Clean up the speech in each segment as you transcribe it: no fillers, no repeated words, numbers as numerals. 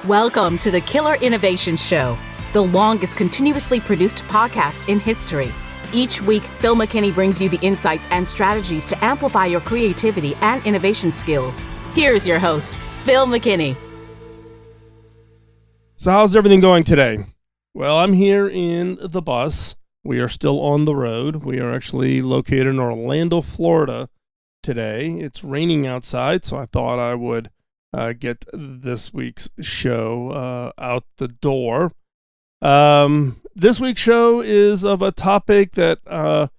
Welcome to the Killer Innovation Show, the longest continuously produced podcast in history. Each week, Phil McKinney brings you the insights and strategies to amplify your creativity and innovation skills. Here's your host, Phil McKinney. So how's everything going today? Well, I'm here in the bus. We are still on the road. We are actually located in Orlando, Florida today. It's raining outside, so I thought I would get this week's show out the door. This week's show is of a topic that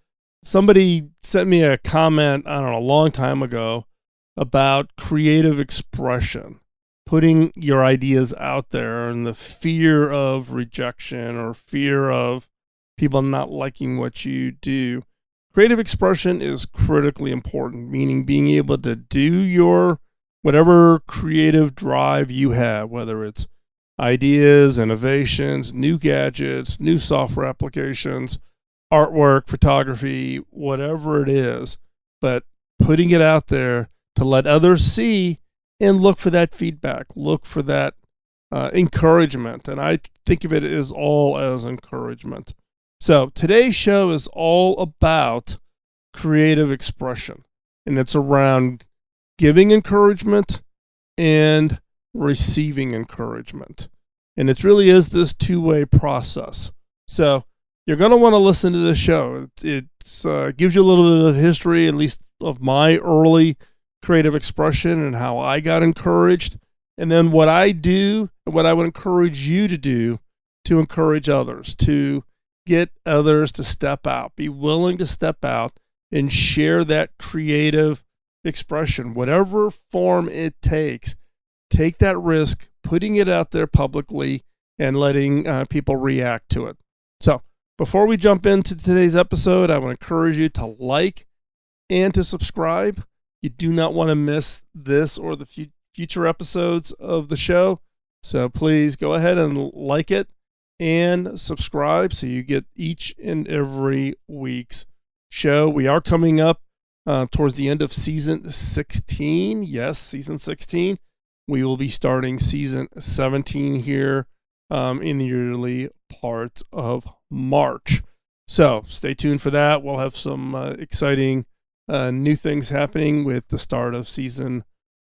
somebody sent me a comment, I don't know, a long time ago about creative expression, putting your ideas out there and the fear of rejection or fear of people not liking what you do. Creative expression is critically important, meaning being able to do your whatever creative drive you have, whether it's ideas, innovations, new gadgets, new software applications, artwork, photography, whatever it is, but putting it out there to let others see and look for that feedback, look for that encouragement. And I think of it as all as encouragement. So today's show is all about creative expression, and it's around giving encouragement and receiving encouragement. And it really is this two-way process. So you're going to want to listen to this show. It gives you a little bit of history, at least of my early creative expression and how I got encouraged. And then what I do, and what I would encourage you to do to encourage others, to get others to step out, be willing to step out and share that creative expression, whatever form it takes. Take that risk, putting it out there publicly and letting people react to it. So before we jump into today's episode, I want to encourage you to like and to subscribe. You do not want to miss this or the future episodes of the show. So please go ahead and like it and subscribe so you get each and every week's show. We are coming up towards the end of season 16. Yes, season 16. We will be starting season 17 here in the early parts of March. So stay tuned for that. We'll have some exciting new things happening with the start of season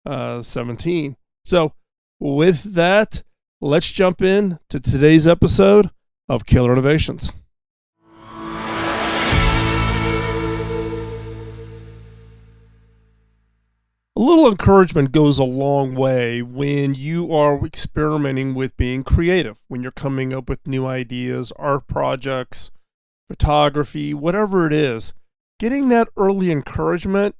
17. So with that, let's jump in to today's episode of Killer Innovations. A little encouragement goes a long way when you are experimenting with being creative, when you're coming up with new ideas, art projects, photography, whatever it is. Getting that early encouragement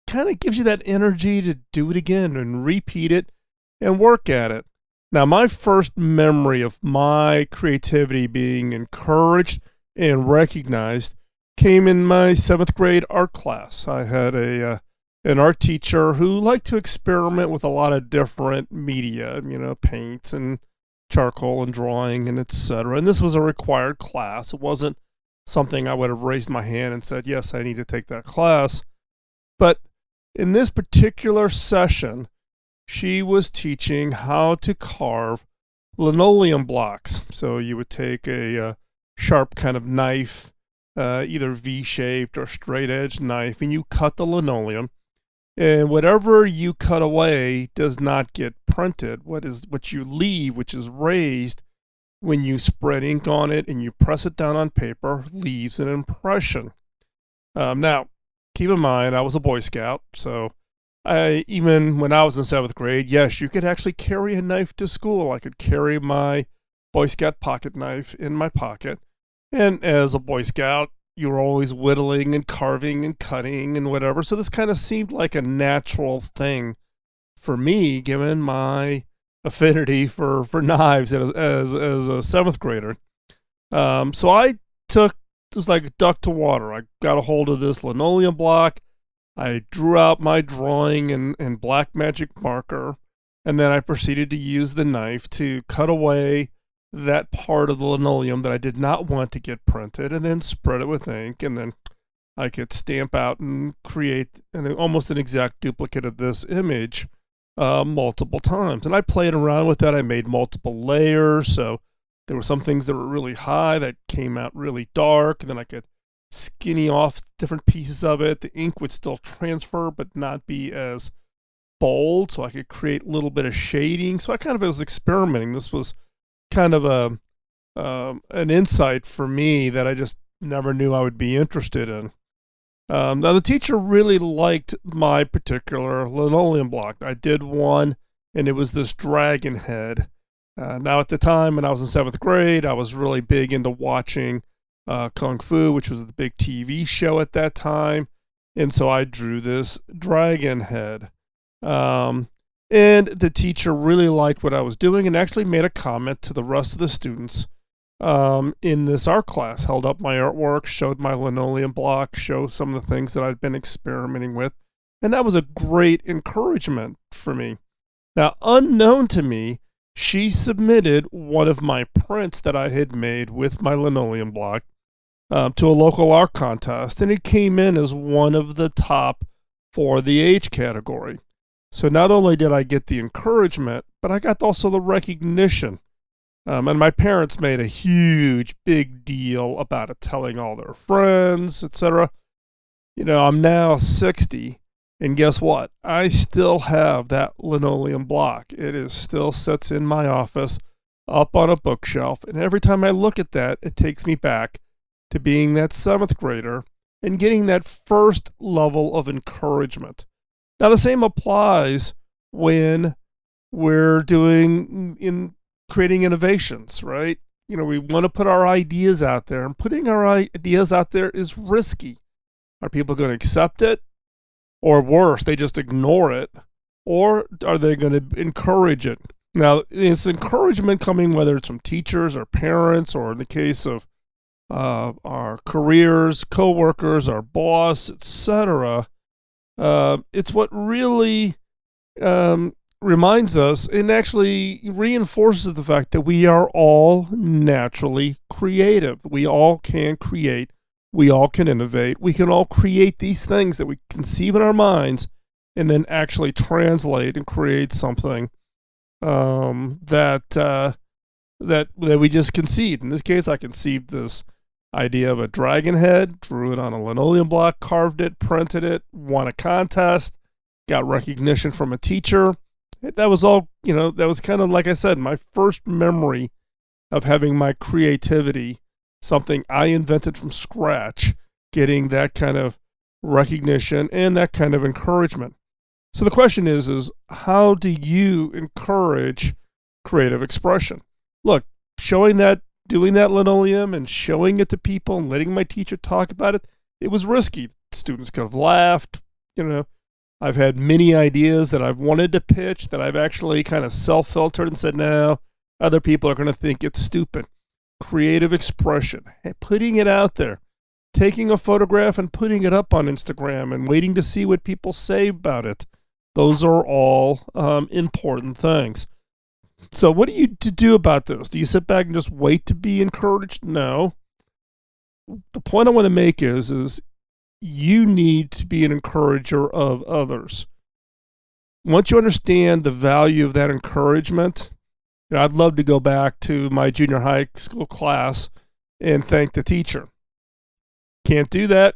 kind of gives you that energy to do it again and repeat it and work at it. Now, my first memory of my creativity being encouraged and recognized came in my 7th grade art class. I had an art teacher who liked to experiment with a lot of different media, paints and charcoal and drawing and etc. And this was a required class. It wasn't something I would have raised my hand and said, yes, I need to take that class. But in this particular session, she was teaching how to carve linoleum blocks. So you would take a sharp kind of knife, either V-shaped or straight-edged knife, and you cut the linoleum. And whatever you cut away does not get printed. What you leave, which is raised when you spread ink on it and you press it down on paper, leaves an impression. Now, keep in mind, I was a Boy Scout, so even when I was in 7th grade, yes, you could actually carry a knife to school. I could carry my Boy Scout pocket knife in my pocket. And as a Boy Scout, you were always whittling and carving and cutting and whatever. So this kind of seemed like a natural thing for me, given my affinity for knives as a 7th grader. So I took, it was like a duck to water. I got a hold of this linoleum block. I drew out my drawing in black magic marker, and then I proceeded to use the knife to cut away that part of the linoleum that I did not want to get printed, and then spread it with ink, and then I could stamp out and create almost an exact duplicate of this image multiple times. And I played around with that. I made multiple layers. So there were some things that were really high that came out really dark. And then I could skinny off different pieces of it. The ink would still transfer, but not be as bold. So I could create a little bit of shading. So I kind of was experimenting. This was kind of an insight for me that I just never knew I would be interested in. Now, the teacher really liked my particular linoleum block. I did one, and it was this dragon head. Now, at the time when I was in 7th grade, I was really big into watching Kung Fu, which was the big TV show at that time. And so I drew this dragon head. And the teacher really liked what I was doing and actually made a comment to the rest of the students in this art class, held up my artwork, showed my linoleum block, showed some of the things that I'd been experimenting with. And that was a great encouragement for me. Now, unknown to me, she submitted one of my prints that I had made with my linoleum block to a local art contest, and it came in as one of the top for the age category. So not only did I get the encouragement, but I got also the recognition. And my parents made a huge, big deal about it, telling all their friends, etc. I'm now 60, and guess what? I still have that linoleum block. It still sits in my office, up on a bookshelf, and every time I look at that, it takes me back to being that 7th grader and getting that first level of encouragement. Now, the same applies when we're creating innovations, right? We want to put our ideas out there, and putting our ideas out there is risky. Are people going to accept it? Or worse, they just ignore it? Or are they going to encourage it? Now, it's encouragement coming, whether it's from teachers or parents, or in the case of our careers, coworkers, our boss, etc. It's what really reminds us and actually reinforces the fact that we are all naturally creative. We all can create. We all can innovate. We can all create these things that we conceive in our minds and then actually translate and create something that we just conceived. In this case, I conceived this idea of a dragon head, drew it on a linoleum block, carved it, printed it, won a contest, got recognition from a teacher. That was all, that was kind of, like I said, my first memory of having my creativity, something I invented from scratch, getting that kind of recognition and that kind of encouragement. So the question is how do you encourage creative expression? Look, doing that linoleum and showing it to people and letting my teacher talk about it, it was risky. Students could have laughed. I've had many ideas that I've wanted to pitch that I've actually kind of self-filtered and said, no, other people are going to think it's stupid. Creative expression, putting it out there, taking a photograph and putting it up on Instagram and waiting to see what people say about it. Those are all important things. So what are you to do about this? Do you sit back and just wait to be encouraged? No. The point I want to make is you need to be an encourager of others. Once you understand the value of that encouragement, I'd love to go back to my junior high school class and thank the teacher. Can't do that.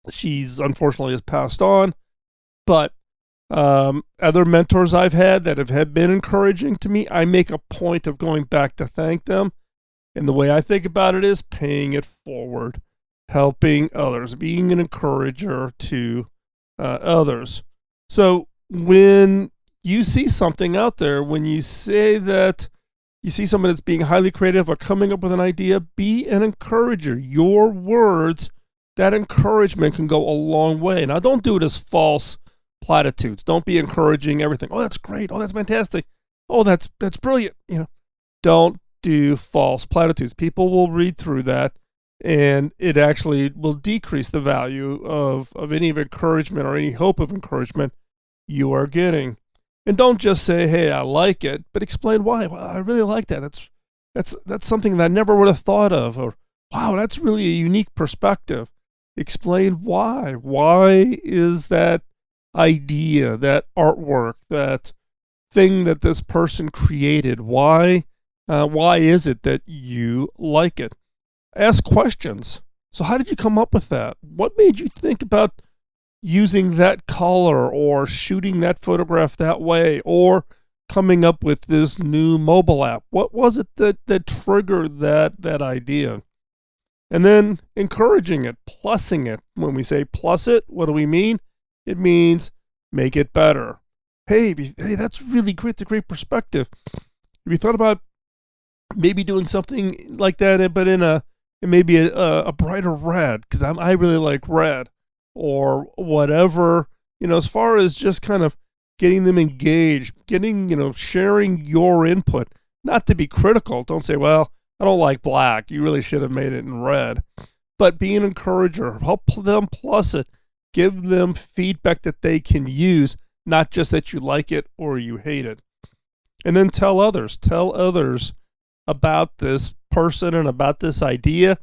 She's unfortunately has passed on, but other mentors I've had that have been encouraging to me, I make a point of going back to thank them. And the way I think about it is paying it forward, helping others, being an encourager to others. So when you see something out there, when you say that you see someone that's being highly creative or coming up with an idea, be an encourager. Your words, that encouragement can go a long way. Now, don't do it as false platitudes. Don't be encouraging everything. Oh, that's great. Oh, that's fantastic. Oh, that's brilliant. Don't do false platitudes. People will read through that, and it actually will decrease the value of any of encouragement or any hope of encouragement you are getting. And don't just say, hey, I like it, but explain why. Well, I really like that. That's something that I never would have thought of. Or, wow, that's really a unique perspective. Explain why. Why is that idea, that artwork, that thing that this person created. Why is it that you like it? Ask questions. So how did you come up with that? What made you think about using that color or shooting that photograph that way or coming up with this new mobile app? What was it that triggered that idea? And then encouraging it, plussing it. When we say plus it, what do we mean? It means make it better. Hey, that's really great. It's a great perspective. Have you thought about maybe doing something like that, but in maybe a brighter red? Because I really like red, or whatever. As far as just kind of getting them engaged, sharing your input. Not to be critical. Don't say, well, I don't like black. You really should have made it in red. But be an encourager. Help them plus it. Give them feedback that they can use, not just that you like it or you hate it. And then tell others about this person and about this idea,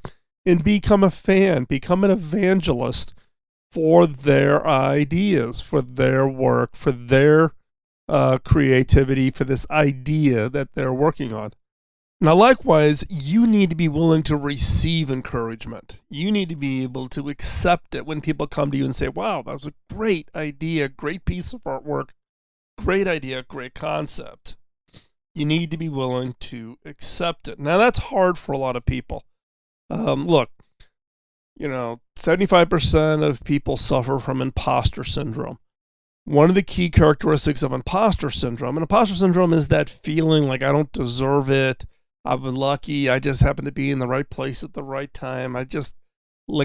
and become a fan, become an evangelist for their ideas, for their work, for their creativity, for this idea that they're working on. Now, likewise, you need to be willing to receive encouragement. You need to be able to accept it when people come to you and say, wow, that was a great idea, great piece of artwork, great idea, great concept. You need to be willing to accept it. Now, that's hard for a lot of people. Look, 75% of people suffer from imposter syndrome. One of the key characteristics of imposter syndrome is that feeling like I don't deserve it. I've been lucky. I just happened to be in the right place at the right time. I just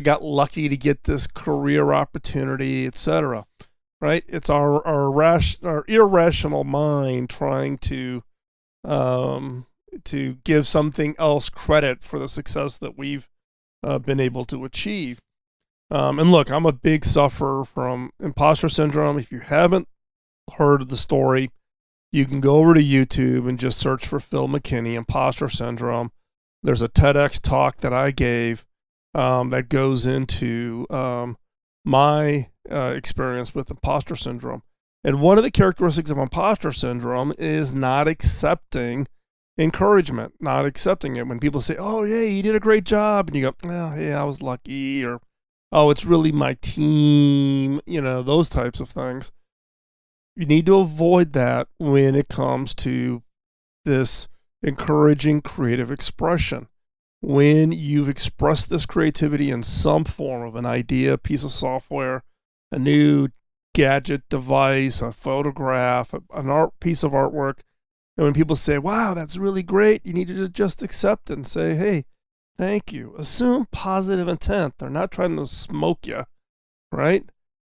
got lucky to get this career opportunity, etc. Right? It's our irrational mind trying to give something else credit for the success that we've been able to achieve. And look, I'm a big sufferer from imposter syndrome. If you haven't heard the story, you can go over to YouTube and just search for Phil McKinney, imposter syndrome. There's a TEDx talk that I gave that goes into my experience with imposter syndrome. And one of the characteristics of imposter syndrome is not accepting encouragement, not accepting it. When people say, oh, yeah, you did a great job, and you go, oh, yeah, I was lucky, or, oh, it's really my team, those types of things. You need to avoid that when it comes to this encouraging creative expression. When you've expressed this creativity in some form of an idea, a piece of software, a new gadget, device, a photograph, an art piece of artwork, and when people say, wow, that's really great, you need to just accept it and say, hey, thank you. Assume positive intent. They're not trying to smoke you, right?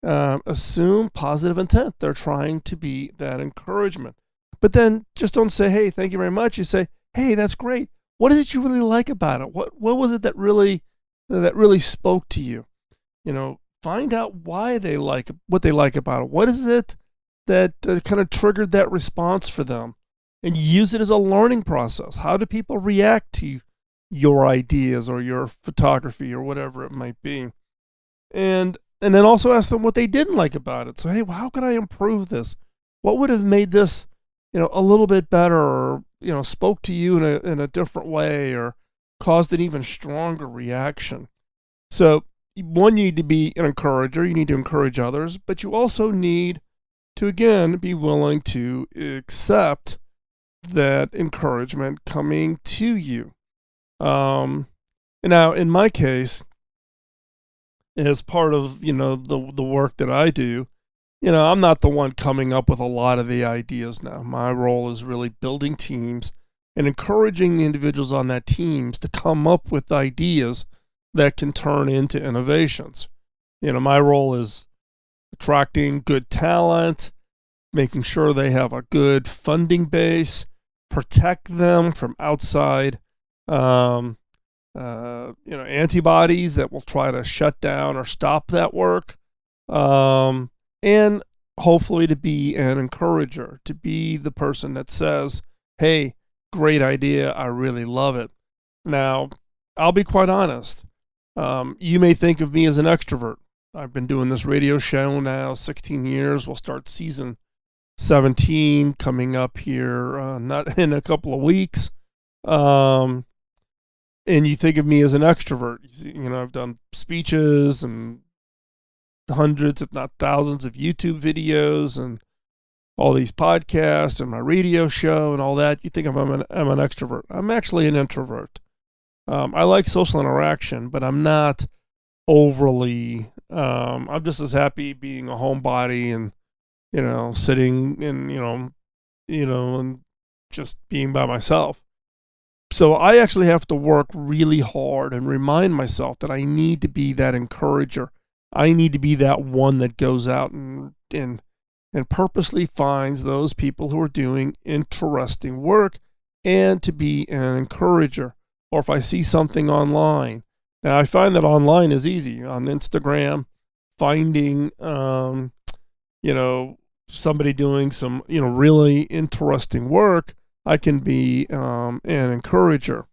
Assume positive intent. They're trying to be that encouragement. But then just don't say, hey, thank you very much. You say, hey, that's great. What is it you really like about it? What was it that really spoke to you? Find out why they like what they like about it. What is it that kind of triggered that response for them? And use it as a learning process. How do people react to your ideas or your photography or whatever it might be? And then also ask them what they didn't like about it. So, hey, well, how could I improve this? What would have made this, a little bit better, or, spoke to you in a different way, or caused an even stronger reaction? So, one, you need to be an encourager. You need to encourage others, but you also need to, again, be willing to accept that encouragement coming to you. Now, in my case, as part of the work that I do, I'm not the one coming up with a lot of the ideas now. My role is really building teams and encouraging the individuals on that teams to come up with ideas that can turn into innovations. My role is attracting good talent, making sure they have a good funding base, protect them from outside antibodies that will try to shut down or stop that work, and hopefully to be an encourager, to be the person that says, hey, great idea, I really love it. Now, I'll be quite honest. You may think of me as an extrovert. I've been doing this radio show now 16 years. We'll start season 17 coming up here, not in a couple of weeks. And you think of me as an extrovert. I've done speeches and hundreds, if not thousands, of YouTube videos and all these podcasts and my radio show and all that. You think I'm an extrovert. I'm actually an introvert. I like social interaction, but I'm not overly. I'm just as happy being a homebody and sitting and and just being by myself. So I actually have to work really hard and remind myself that I need to be that encourager. I need to be that one that goes out and purposely finds those people who are doing interesting work and to be an encourager. Or if I see something online. Now I find that online is easy. On Instagram, finding somebody doing some really interesting work, I can be an encourager.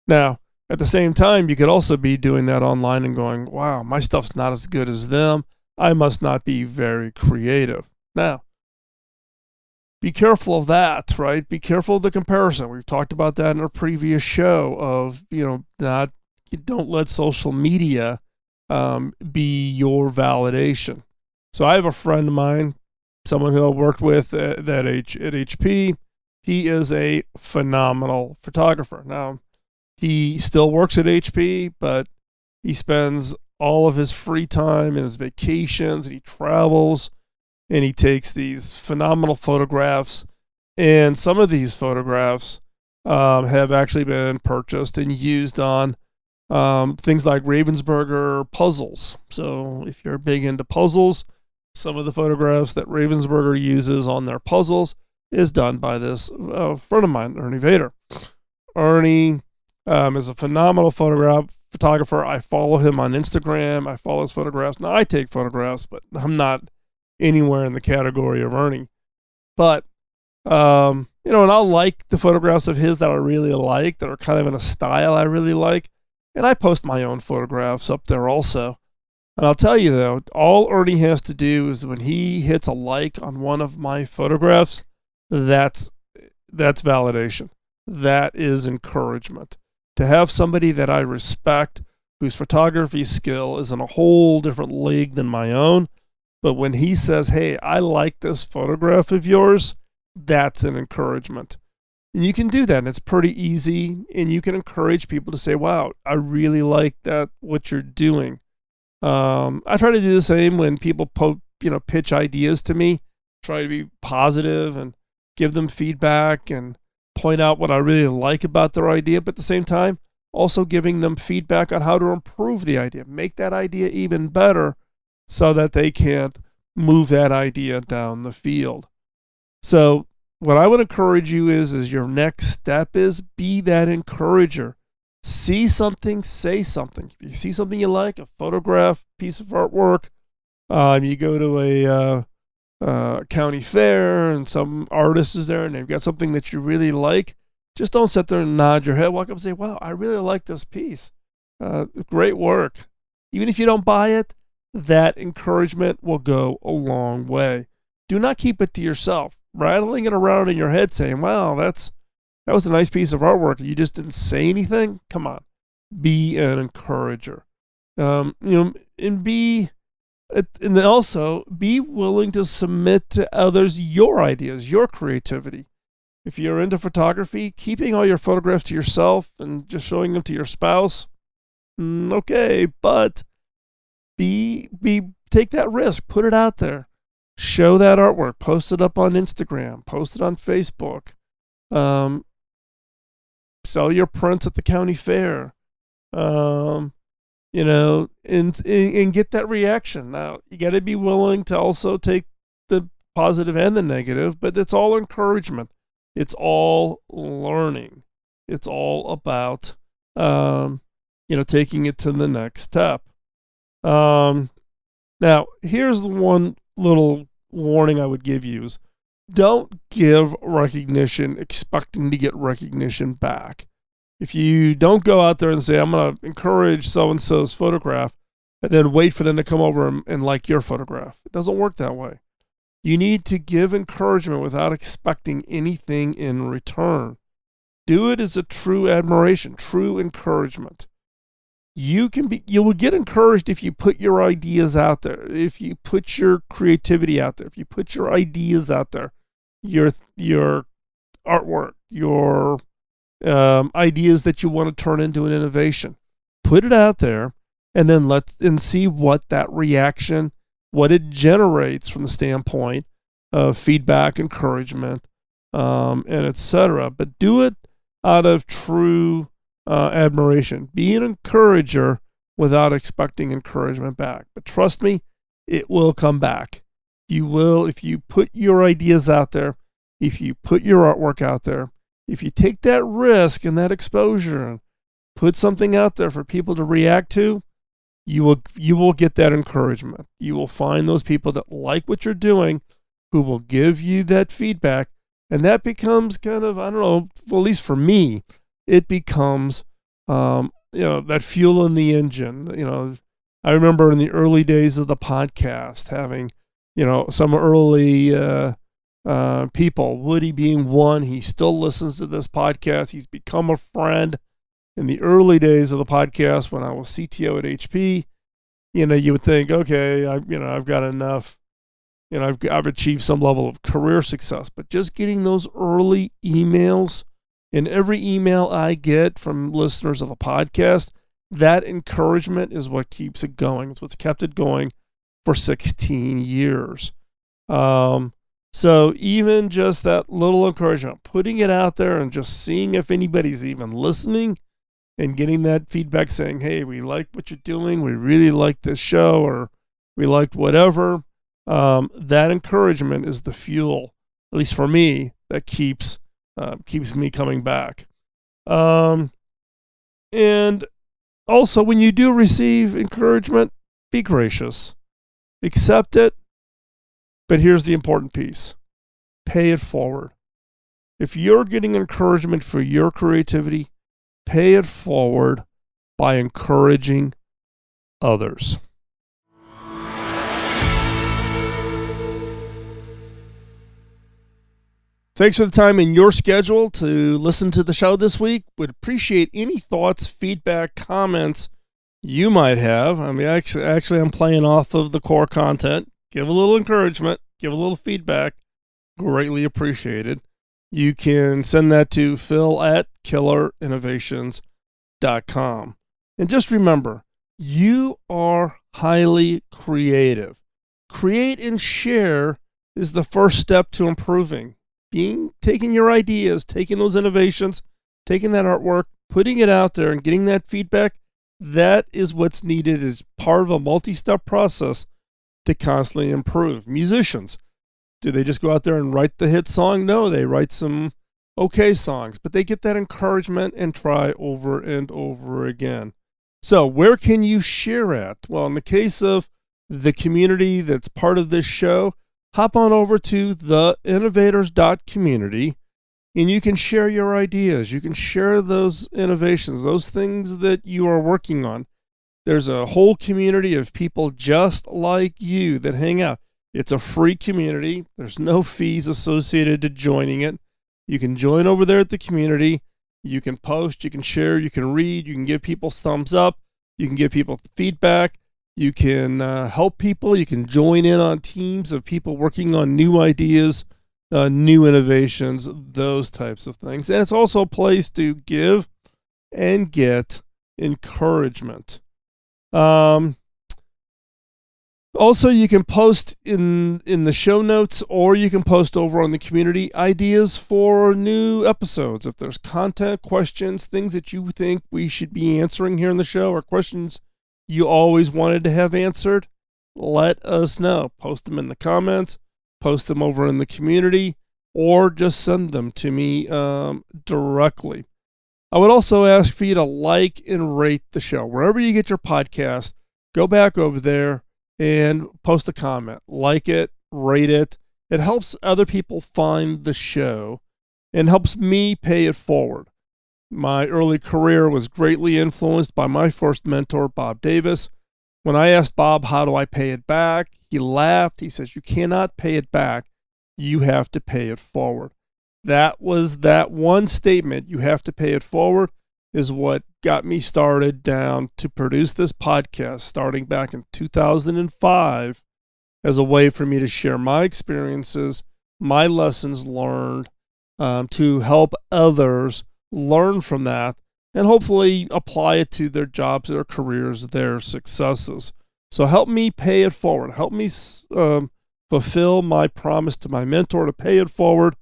Now, at the same time, you could also be doing that online and going, wow, my stuff's not as good as them. I must not be very creative. Now, be careful of that, right? Be careful of the comparison. We've talked about that in our previous show of, don't let social media be your validation. So I have a friend of mine, someone who I worked with at HP. He is a phenomenal photographer. Now, he still works at HP, but he spends all of his free time and his vacations, and he travels, and he takes these phenomenal photographs. And some of these photographs have actually been purchased and used on things like Ravensburger puzzles. So if you're big into puzzles, some of the photographs that Ravensburger uses on their puzzles is done by this friend of mine, Ernie Vader. Ernie is a phenomenal photographer. I follow him on Instagram. I follow his photographs. Now, I take photographs, but I'm not anywhere in the category of Ernie. But, and I'll like the photographs of his that I really like, that are kind of in a style I really like. And I post my own photographs up there also. And I'll tell you, though, all Ernie has to do is when he hits a like on one of my photographs, that's validation. That is encouragement. To have somebody that I respect, whose photography skill is in a whole different league than my own, but when he says, hey, I like this photograph of yours, that's an encouragement. And you can do that, and it's pretty easy, and you can encourage people to say, wow, I really like that, what you're doing. I try to do the same when people pitch ideas to me, try to be positive and give them feedback and point out what I really like about their idea, but at the same time, also giving them feedback on how to improve the idea, make that idea even better so that they can move that idea down the field. So what I would encourage you is your next step is be that encourager. See something, say something. If you see something you like, a photograph, piece of artwork, you go to a county fair and some artist is there and they've got something that you really like, just don't sit there and nod your head. Walk up and say, wow, I really like this piece. Great work. Even if you don't buy it, that encouragement will go a long way. Do not keep it to yourself. Rattling it around in your head saying, wow, that was a nice piece of artwork. You just didn't say anything. Come on. Be an encourager. And also be willing to submit to others your ideas, your creativity. If you're into photography, keeping all your photographs to yourself and just showing them to your spouse, okay, but take that risk, put it out there, show that artwork, post it up on Instagram, post it on Facebook, sell your prints at the county fair, and get that reaction. Now, you got to be willing to also take the positive and the negative, but it's all encouragement. It's all learning. It's all about, taking it to the next step. Now, here's the one little warning I would give you is don't give recognition expecting to get recognition back. If you don't go out there and say, I'm going to encourage so-and-so's photograph, and then wait for them to come over and like your photograph. It doesn't work that way. You need to give encouragement without expecting anything in return. Do it as a true admiration, true encouragement. You will get encouraged if you put your ideas out there, if you put your creativity out there, if you put your ideas out there, your artwork, your ideas that you want to turn into an innovation. Put it out there, and then see what that reaction, what it generates from the standpoint of feedback, encouragement, and etc. But do it out of true admiration. Be an encourager without expecting encouragement back. But trust me, it will come back. You will, if you put your ideas out there, if you put your artwork out there, if you take that risk and that exposure and put something out there for people to react to, you will get that encouragement. You will find those people that like what you're doing, who will give you that feedback, and that becomes kind of, I don't know, well, at least for me, it becomes that fuel in the engine. I remember in the early days of the podcast having some early people, Woody being one. He still listens to this podcast. He's become a friend. In the early days of the podcast, when I was CTO at HP, you would think, okay, I've got enough. I've achieved some level of career success. But just getting those early emails, and every email I get from listeners of the podcast, that encouragement is what keeps it going. It's what's kept it going for 16 years. So even just that little encouragement, putting it out there and just seeing if anybody's even listening and getting that feedback saying, hey, we like what you're doing, we really like this show, or we liked whatever, that encouragement is the fuel, at least for me, that keeps me coming back. And also, when you do receive encouragement, be gracious. Accept it. But here's the important piece. Pay it forward. If you're getting encouragement for your creativity, pay it forward by encouraging others. Thanks for the time in your schedule to listen to the show this week. Would appreciate any thoughts, feedback, comments you might have. I mean, actually, I'm playing off of the core content. Give a little encouragement, give a little feedback. Greatly appreciated. You can send that to phil@killerinnovations.com. And just remember, you are highly creative. Create and share is the first step to improving. Taking your ideas, taking those innovations, taking that artwork, putting it out there and getting that feedback, that is what's needed as part of a multi-step process to constantly improve. Musicians, do they just go out there and write the hit song? No, they write some okay songs, but they get that encouragement and try over and over again. So where can you share at? Well, in the case of the community that's part of this show, hop on over to theinnovators.community and you can share your ideas. You can share those innovations, those things that you are working on. There's a whole community of people just like you that hang out. It's a free community. There's no fees associated to joining it. You can join over there at the community. You can post, you can share, you can read, you can give people thumbs up, you can give people feedback. You can help people. You can join in on teams of people working on new ideas, new innovations, those types of things. And it's also a place to give and get encouragement. Also, you can post in the show notes, or you can post over on the community ideas for new episodes. If there's content, questions, things that you think we should be answering here in the show, or questions you always wanted to have answered, let us know. Post them in the comments, post them over in the community, or just send them to me directly. I would also ask for you to like and rate the show. Wherever you get your podcast, go back over there and post a comment. Like it, rate it. It helps other people find the show and helps me pay it forward. My early career was greatly influenced by my first mentor, Bob Davis. When I asked Bob, how do I pay it back? He laughed. He says, you cannot pay it back. You have to pay it forward. That was that one statement, you have to pay it forward, is what got me started down to produce this podcast starting back in 2005 as a way for me to share my experiences, my lessons learned, to help others learn from that and hopefully apply it to their jobs, their careers, their successes. So help me pay it forward. Help me fulfill my promise to my mentor to pay it forward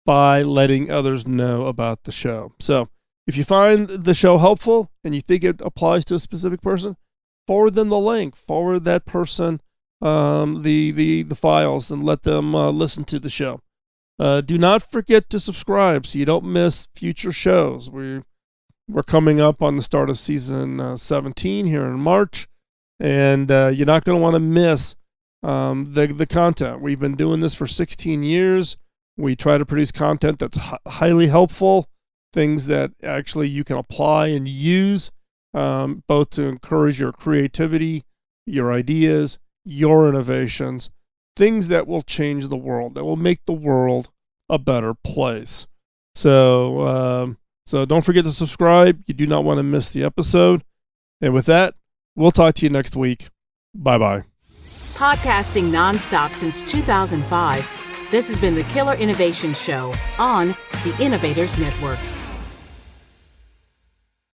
by letting others know about the show. So if you find the show helpful and you think it applies to a specific person, forward them the link, forward that person the files, and let them listen to the show. Do not forget to subscribe so you don't miss future shows. We're coming up on the start of season 17 here in March, and you're not going to want to miss the content. We've been doing this for 16 years. We try to produce content that's highly helpful, things that actually you can apply and use, both to encourage your creativity, your ideas, your innovations, things that will change the world, that will make the world a better place. So don't forget to subscribe. You do not want to miss the episode. And with that, we'll talk to you next week. Bye-bye. Podcasting nonstop since 2005, this has been the Killer Innovation Show on the Innovators Network.